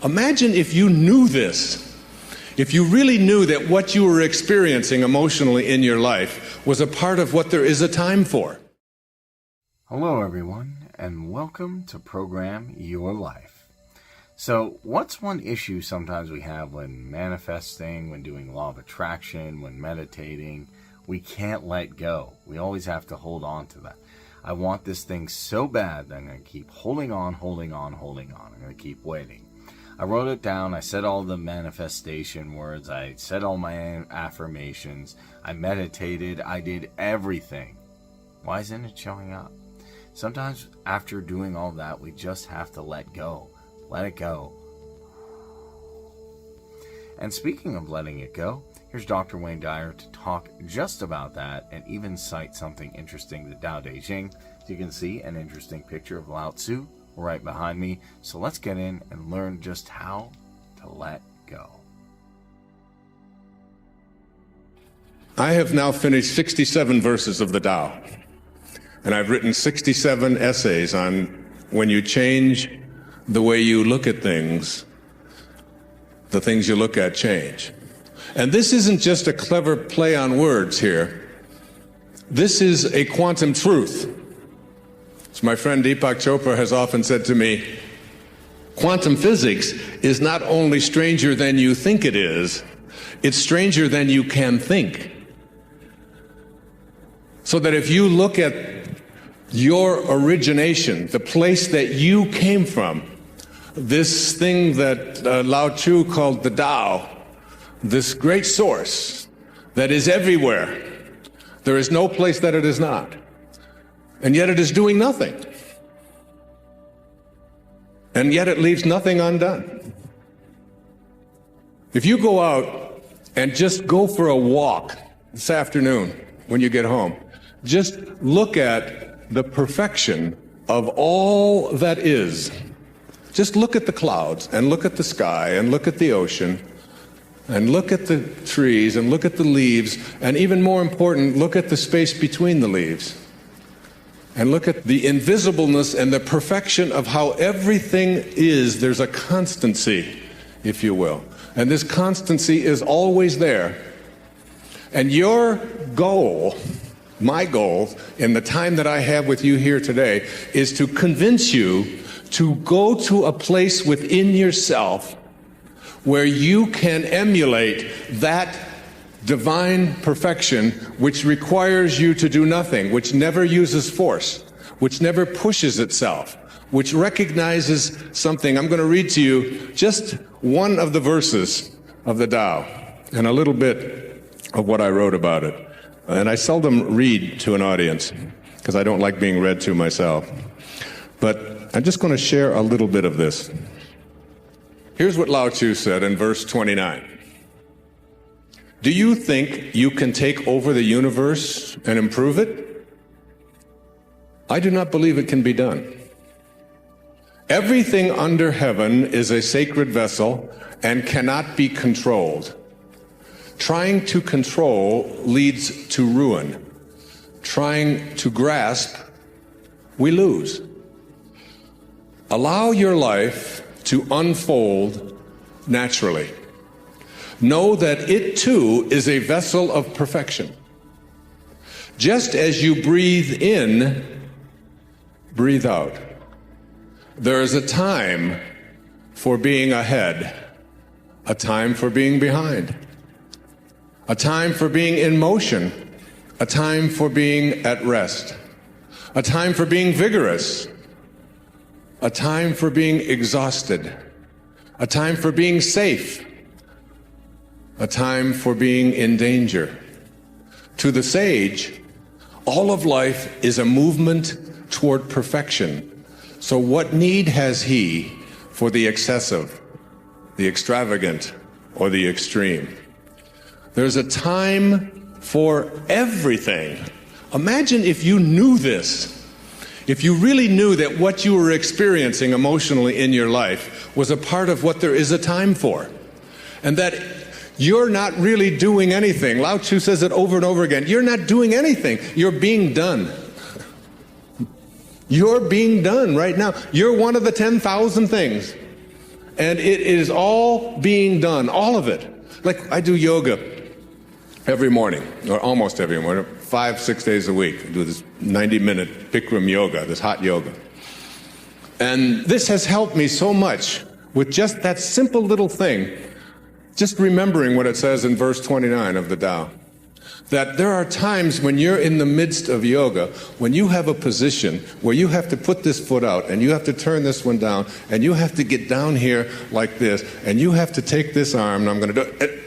Imagine if you knew this. If you really knew that what you were experiencing emotionally in your life was a part of what there is a time for. Hello everyone, and welcome to Program Your Life. So, what's one issue sometimes we have when manifesting, when doing law of attraction, when meditating? We can't let go. We always have to hold on to that. I want this thing so bad that I'm going to keep holding on. I'm going to keep waiting. I wrote it down. I said all the manifestation words. I said all my affirmations. I meditated. I did everything. Why isn't it showing up? Sometimes after doing all that, we just have to let go. Let it go. And speaking of letting it go, here's Dr. Wayne Dyer to talk just about that and even cite something interesting, the Tao Te Ching. As you can see, an interesting picture of Lao Tzu right behind me. So let's get in and learn just how to let go. I have now finished 67 verses of the Tao, and I've written 67 essays on when you change the way you look at things, the things you look at change. And this isn't just a clever play on words here. This is a quantum truth. As my friend Deepak Chopra has often said to me, quantum physics is not only stranger than you think it is, it's stranger than you can think. So that if you look at your origination, the place that you came from, this thing that Lao Tzu called the Tao, this great source that is everywhere, there is no place that it is not. And yet it is doing nothing. And yet it leaves nothing undone. If you go out and just go for a walk this afternoon when you get home, just look at the perfection of all that is. Just look at the clouds and look at the sky and look at the ocean and look at the trees and look at the leaves, and even more important, look at the space between the leaves. And look at the invisibleness and the perfection of how everything is. There's a constancy, if you will. And this constancy is always there. And your goal, my goal, in the time that I have with you here today, is to convince you to go to a place within yourself where you can emulate that divine perfection, which requires you to do nothing, which never uses force, which never pushes itself, which recognizes something. I'm going to read to you just one of the verses of the Tao and a little bit of what I wrote about it. And I seldom read to an audience because I don't like being read to myself. But I'm just going to share a little bit of this. Here's what Lao Tzu said in verse 29. Do you think you can take over the universe and improve it? I do not believe it can be done. Everything under heaven is a sacred vessel and cannot be controlled. Trying to control leads to ruin. Trying to grasp, we lose. Allow your life to unfold naturally. Know that it too is a vessel of perfection. Just as you breathe in, breathe out. There is a time for being ahead, a time for being behind, a time for being in motion, a time for being at rest, a time for being vigorous, a time for being exhausted, a time for being safe, a time for being in danger. To the sage, all of life is a movement toward perfection. So what need has he for the excessive, the extravagant, or the extreme? There's a time for everything. Imagine if you knew this. If you really knew that what you were experiencing emotionally in your life was a part of what there is a time for, and that you're not really doing anything. Lao Tzu says it over and over again. You're not doing anything. You're being done. You're being done right now. You're one of the 10,000 things. And it is all being done, all of it. Like I do yoga every morning, or almost every morning, 5-6 days a week. I do this 90-minute Bikram yoga, this hot yoga. And this has helped me so much with just that simple little thing, just remembering what it says in verse 29 of the Tao. That there are times when you're in the midst of yoga, when you have a position where you have to put this foot out, and you have to turn this one down, and you have to get down here like this, and you have to take this arm, and I'm going to do it.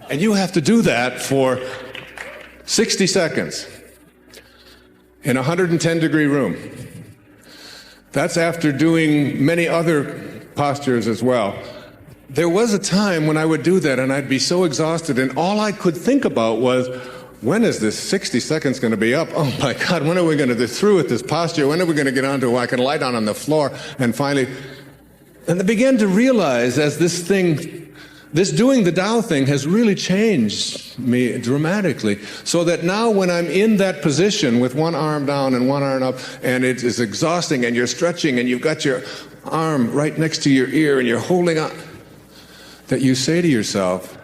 And you have to do that for 60 seconds in a 110-degree room. That's after doing many other postures as well. There was a time when I would do that and I'd be so exhausted, and all I could think about was, when is this 60 seconds going to be up? Oh my God, when are we going to get through with this posture? When are we going to get on to where I can lie down on the floor? And finally, and I began to realize as this doing the Tao thing has really changed me dramatically, so that now when I'm in that position with one arm down and one arm up, and it is exhausting, and you're stretching, and you've got your arm right next to your ear, and you're holding on, that you say to yourself,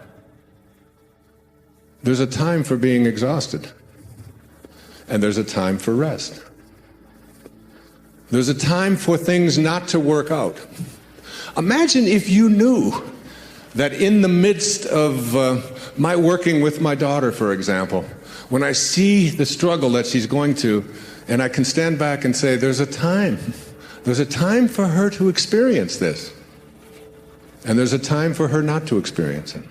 there's a time for being exhausted, and there's a time for rest. There's a time for things not to work out. Imagine if you knew that in the midst of my working with my daughter, for example, when I see the struggle that she's going to, and I can stand back and say, there's a time for her to experience this. And there's a time for her not to experience it.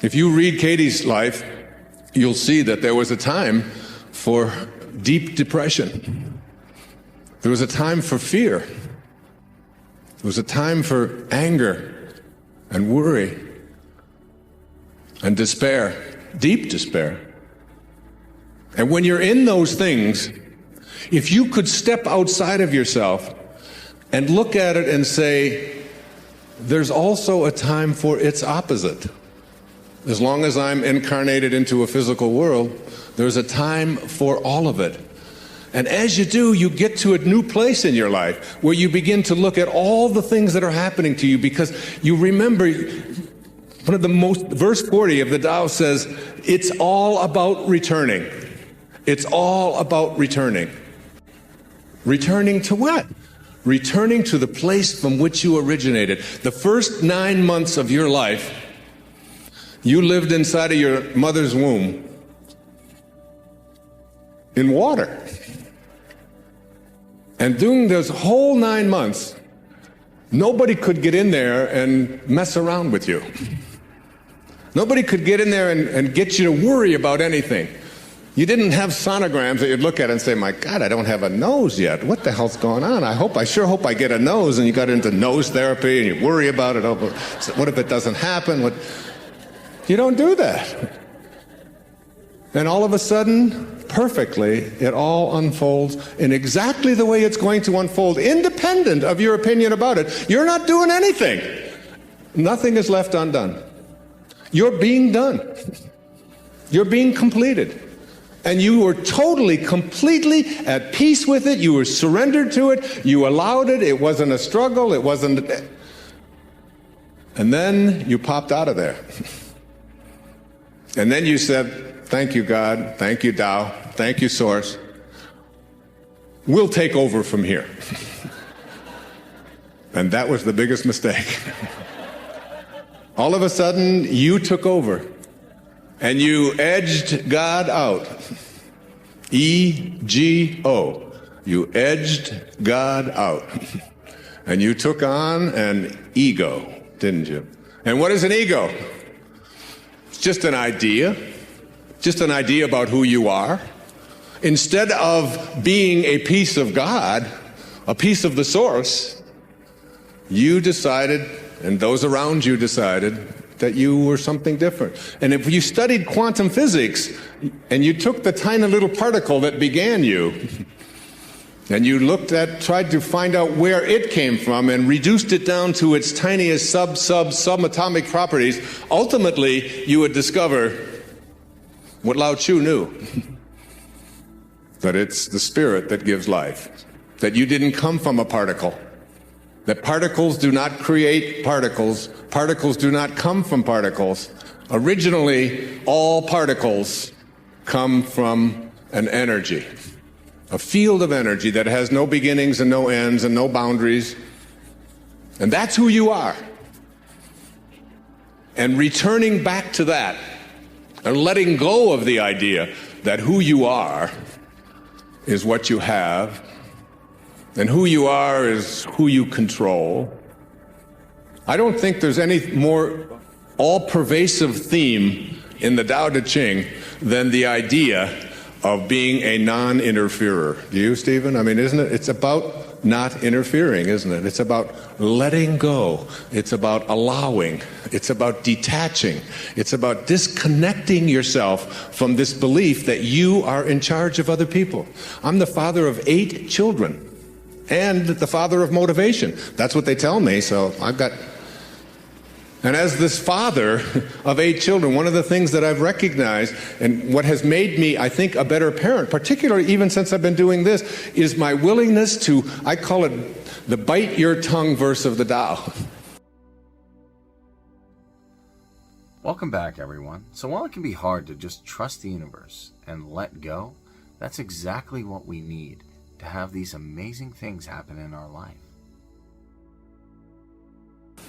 If you read Katie's life, you'll see that there was a time for deep depression. There was a time for fear. There was a time for anger and worry and despair, deep despair. And when you're in those things, if you could step outside of yourself and look at it and say, there's also a time for its opposite. As long as I'm incarnated into a physical world, there's a time for all of it. And as you do, you get to a new place in your life where you begin to look at all the things that are happening to you, because you remember verse 40 of the Tao says, it's all about returning. It's all about returning. Returning to what? Returning to the place from which you originated. The first 9 months of your life, you lived inside of your mother's womb in water. And during those whole 9 months, nobody could get in there and mess around with you. Nobody could get in there and get you to worry about anything. You didn't have sonograms that you'd look at and say, my God, I don't have a nose yet. What the hell's going on? I sure hope I get a nose. And you got into nose therapy and you worry about it. Oh, what if it doesn't happen? You don't do that. And all of a sudden, perfectly, it all unfolds in exactly the way it's going to unfold, independent of your opinion about it. You're not doing anything. Nothing is left undone. You're being done. You're being completed. And you were totally, completely at peace with it. You were surrendered to it. You allowed it. It wasn't a struggle. It wasn't. And then you popped out of there. And then you said, thank you, God. Thank you, Tao. Thank you, Source. We'll take over from here. And that was the biggest mistake. All of a sudden, you took over. And you edged God out. E-G-O. You edged God out. And you took on an ego, didn't you? And what is an ego? It's just an idea. Just an idea about who you are. Instead of being a piece of God, a piece of the Source, you decided, and those around you decided, that you were something different. And if you studied quantum physics and you took the tiny little particle that began you and you tried to find out where it came from and reduced it down to its tiniest subatomic properties, ultimately you would discover what Lao Tzu knew, that it's the spirit that gives life. that you didn't come from a particle, that particles do not create particles, particles do not come from particles. Originally, all particles come from an energy, a field of energy that has no beginnings and no ends and no boundaries. And that's who you are. And returning back to that, and letting go of the idea that who you are is what you have, and who you are is who you control. I don't think there's any more all-pervasive theme in the Tao Te Ching than the idea of being a non-interferer. Do you, Stephen? I mean, isn't it? It's about not interfering, isn't it? It's about letting go. It's about allowing. It's about detaching. It's about disconnecting yourself from this belief that you are in charge of other people. I'm the father of 8 children and the father of motivation. That's what they tell me, so I've got... And as this father of 8 children, one of the things that I've recognized and what has made me, I think, a better parent, particularly even since I've been doing this, is my willingness to, I call it the bite your tongue verse of the Tao. Welcome back, everyone. So while it can be hard to just trust the universe and let go, that's exactly what we need to have these amazing things happen in our life.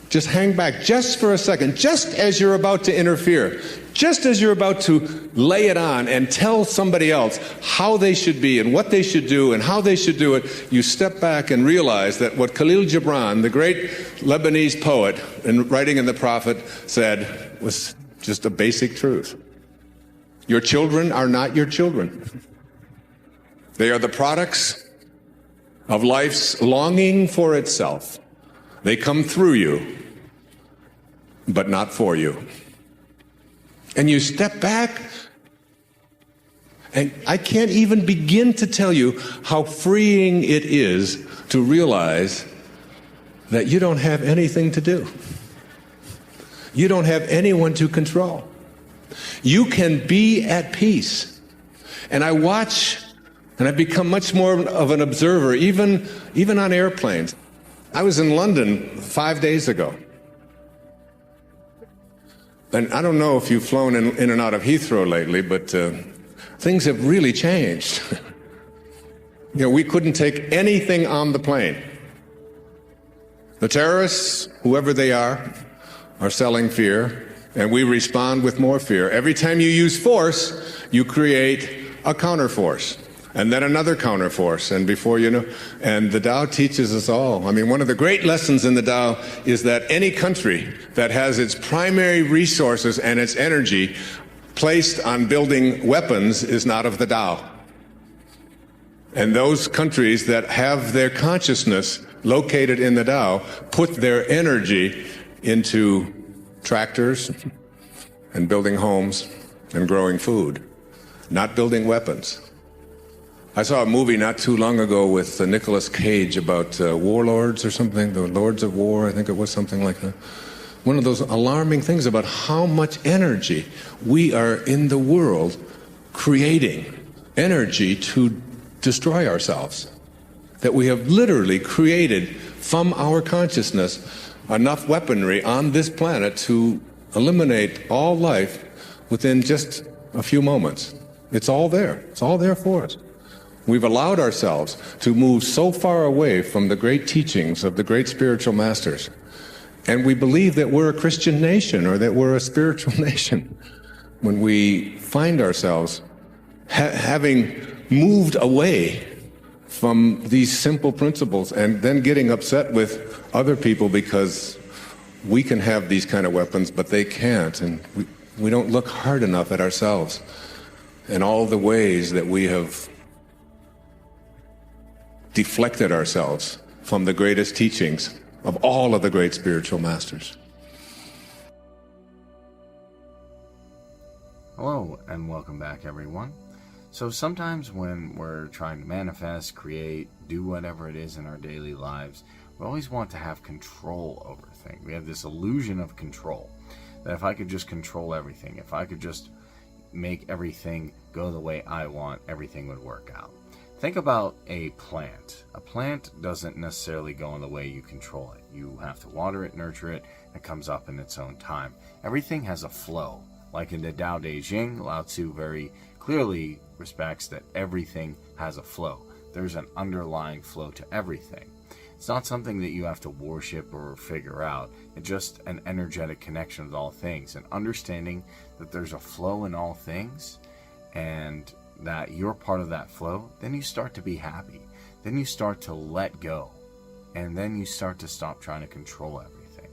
Just hang back just for a second, just as you're about to interfere, just as you're about to lay it on and tell somebody else how they should be and what they should do and how they should do it, you step back and realize that what Khalil Gibran, the great Lebanese poet, in writing in the Prophet, said was just a basic truth. Your children are not your children. They are the products of life's longing for itself. They come through you, but not for you. And you step back, and I can't even begin to tell you how freeing it is to realize that you don't have anything to do. You don't have anyone to control. You can be at peace. And I watch, and I've become much more of an observer, even on airplanes. I was in London 5 days ago. And I don't know if you've flown in and out of Heathrow lately, but things have really changed. You know, we couldn't take anything on the plane. The terrorists, whoever they are selling fear, and we respond with more fear. Every time you use force, you create a counterforce. And then another counterforce, and before you know, and the Tao teaches us all. I mean, one of the great lessons in the Tao is that any country that has its primary resources and its energy placed on building weapons is not of the Tao. And those countries that have their consciousness located in the Tao put their energy into tractors and building homes and growing food, not building weapons. I saw a movie not too long ago with Nicolas Cage about warlords or something, the Lords of War, I think it was something like that. One of those alarming things about how much energy we are in the world creating, energy to destroy ourselves. That we have literally created from our consciousness enough weaponry on this planet to eliminate all life within just a few moments. It's all there. It's all there for us. We've allowed ourselves to move so far away from the great teachings of the great spiritual masters. And we believe that we're a Christian nation or that we're a spiritual nation when we find ourselves having moved away from these simple principles and then getting upset with other people because we can have these kind of weapons, but they can't. And we don't look hard enough at ourselves and all the ways that we have deflected ourselves from the greatest teachings of all of the great spiritual masters. Hello, and welcome back, everyone. So sometimes when we're trying to manifest, create, do whatever it is in our daily lives, we always want to have control over things. We have this illusion of control, that if I could just control everything, if I could just make everything go the way I want, everything would work out. Think about a plant. A plant doesn't necessarily go in the way you control it. You have to water it, nurture it, and it comes up in its own time. Everything has a flow. Like in the Tao Te Ching, Lao Tzu very clearly respects that everything has a flow. There's an underlying flow to everything. It's not something that you have to worship or figure out. It's just an energetic connection with all things. And understanding that there's a flow in all things and that you're part of that flow, then you start to be happy. Then you start to let go. And then you start to stop trying to control everything.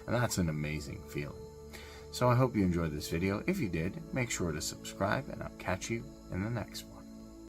And that's an amazing feeling. So I hope you enjoyed this video. If you did, make sure to subscribe, and I'll catch you in the next one.